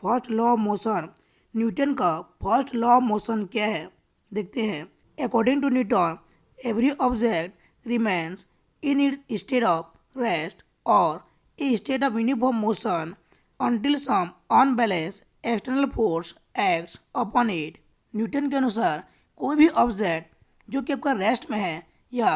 First law of motion. Newton का first law of motion क्या है, देखते हैं। According to Newton, every object remains in its state of rest और a state of uniform motion until some unbalanced external force acts upon it। Newton के अनुसार कोई भी ऑब्जेक्ट जो कि आपका रेस्ट में है या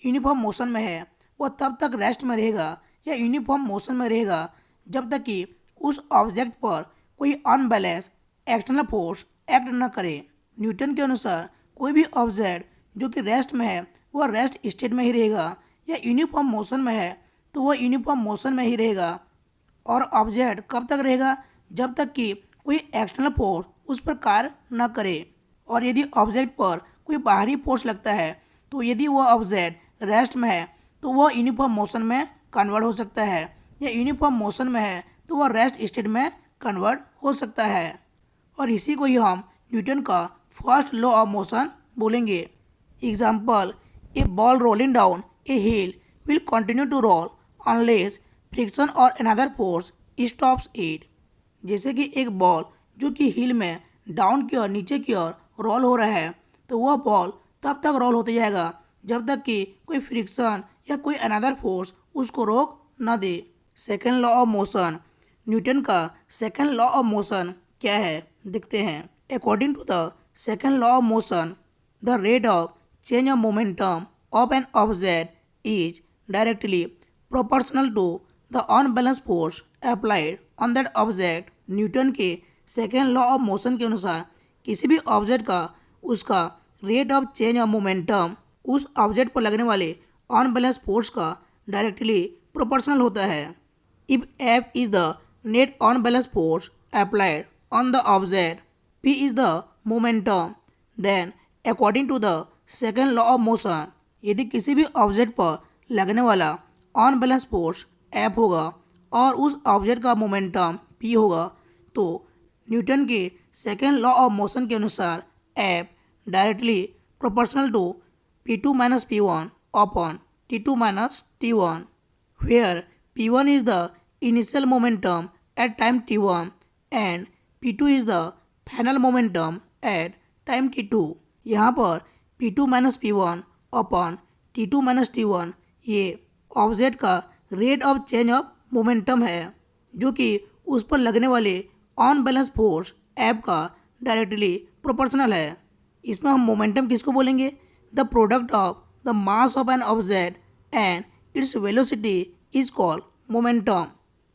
यूनिफॉर्म मोशन में है, वो तब तक रेस्ट में रहेगा या यूनिफॉर्म मोशन में रहेगा जब तक कि उस ऑब्जेक्ट पर कोई अनबैलेंस एक्सटर्नल फोर्स एक्ट न करे। न्यूटन के अनुसार कोई भी ऑब्जेक्ट जो कि रेस्ट में है वह रेस्ट स्टेट में ही रहेगा या यूनिफॉर्म मोशन में है तो वह यूनिफॉर्म मोशन में ही रहेगा। और ऑब्जेक्ट कब तक रहेगा, जब तक कि कोई एक्सटर्नल फोर्स उस पर कार्य न करे। और यदि ऑब्जेक्ट पर कोई बाहरी फोर्स लगता है तो यदि वह ऑब्जेक्ट रेस्ट में है तो वह यूनिफॉर्म मोशन में कन्वर्ट हो सकता है या यूनिफॉर्म मोशन में है तो वह रेस्ट स्टेट में कन्वर्ट हो सकता है। और इसी को ही हम न्यूटन का फर्स्ट लॉ ऑफ मोशन बोलेंगे। Example, a ball rolling down a hill will continue to roll unless friction और अनदर फोर्स स्टॉप्स इट। जैसे कि एक बॉल जो कि हिल में डाउन की ओर नीचे की ओर रोल हो रहा है तो वह बॉल तब तक रोल होते जाएगा जब तक कि कोई फ्रिक्शन या कोई अनदर फोर्स उसको रोक न दे। Second law of motion. Newton का सेकेंड लॉ ऑफ मोशन क्या है, देखते हैं। According to the second law of motion, the rate of change of momentum of an object is directly proportional to the unbalance force applied on that object. Newton के second law of motion के अनुसार किसी भी object का उसका rate of change of momentum उस object पर लगने वाले अनबैलेंस फोर्स का डायरेक्टली प्रोपोर्शनल होता है। If F is the net unbalance force applied on the object, P is the momentum, then according to the second law of motion, यदि किसी भी ऑब्जेक्ट पर लगने वाला अनबैलेंस फोर्स एफ होगा और उस ऑब्जेक्ट का मोमेंटम पी होगा तो न्यूटन के सेकेंड लॉ ऑफ मोशन के अनुसार F directly proportional to P2 minus P1 upon T2 minus T1, where P1 is the initial momentum at time T1 and P2 is the final momentum at time T2। यहाँ पर P2 minus P1 upon T2 minus T1 ये object का rate of change of momentum है जो कि उस पर लगने वाले अनबैलेंस फोर्स एफ का डायरेक्टली प्रोपोर्शनल है। इसमें हम मोमेंटम किसको बोलेंगे, the product of the mass of an object and its velocity is called momentum.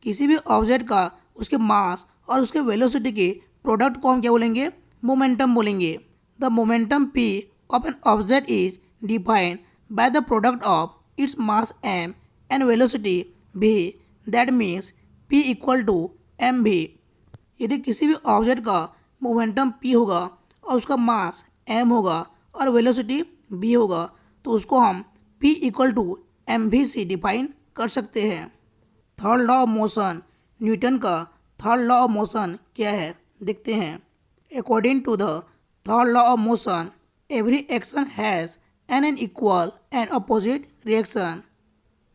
किसी भी ऑब्जेक्ट का उसके मास और उसके वेलोसिटी के प्रोडक्ट को हम क्या बोलेंगे, मोमेंटम बोलेंगे। The momentum P of an object is defined by the product of its mass M and velocity V, that means P equal to M V. यदि किसी भी ऑब्जेक्ट का मोमेंटम पी होगा और उसका मास एम होगा और वेलोसिटी भी होगा तो उसको हम p इक्वल टू एम भी से डिफाइन कर सकते हैं। Third law of motion. Newton का थर्ड लॉ ऑफ मोशन क्या है, देखते हैं। According to the third law of motion, every action has an equal and opposite reaction.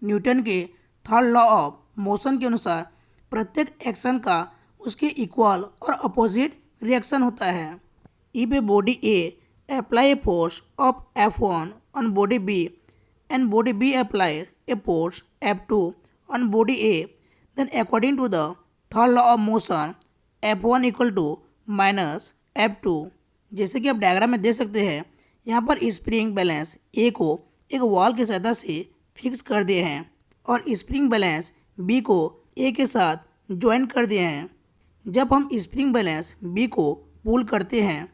Newton के थर्ड लॉ ऑफ मोशन के अनुसार प्रत्येक एक्शन का उसके इक्वल और अपोजिट रिएक्शन होता है। If a body A apply a force of F1 on body B and body B applies a force F2 on body A, then according to the third law of motion, F1 equal to minus F2। जैसे कि आप diagram में देख सकते हैं, यहाँ पर spring balance A को एक वॉल की सहायता से फिक्स कर दिए हैं और स्प्रिंग बैलेंस B को A के साथ ज्वाइन कर दिए हैं। जब हम स्प्रिंग बैलेंस B को पुल करते हैं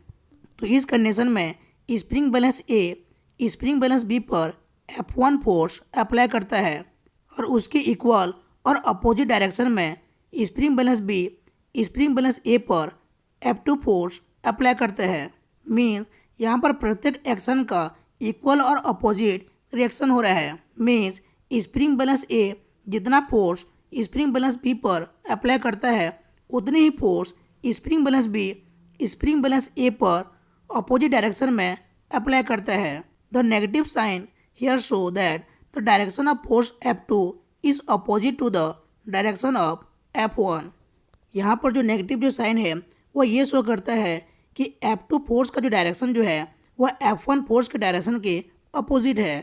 तो इस कंडीशन में spring balance A spring balance B पर F1 फोर्स अप्लाई करता है और उसके इक्वल और अपोजिट डायरेक्शन में spring balance B spring balance A पर F2 फोर्स अप्लाई करता है। मीन्स यहाँ पर प्रत्येक एक्शन का इक्वल और अपोजिट रिएक्शन हो रहा है। मीन्स स्प्रिंग बैलेंस ए जितना फोर्स स्प्रिंग बैलेंस बी पर अप्लाई करता है उतनी ही force spring balance B spring balance A पर अपोजिट डायरेक्शन में अप्लाई करता है। The negative sign here show that the direction of force F2 is opposite to the direction of F1। यहाँ पर जो नेगेटिव जो साइन है वो ये शो करता है कि F2 फोर्स का जो डायरेक्शन जो है वह F1 फोर्स के डायरेक्शन के अपोजिट है।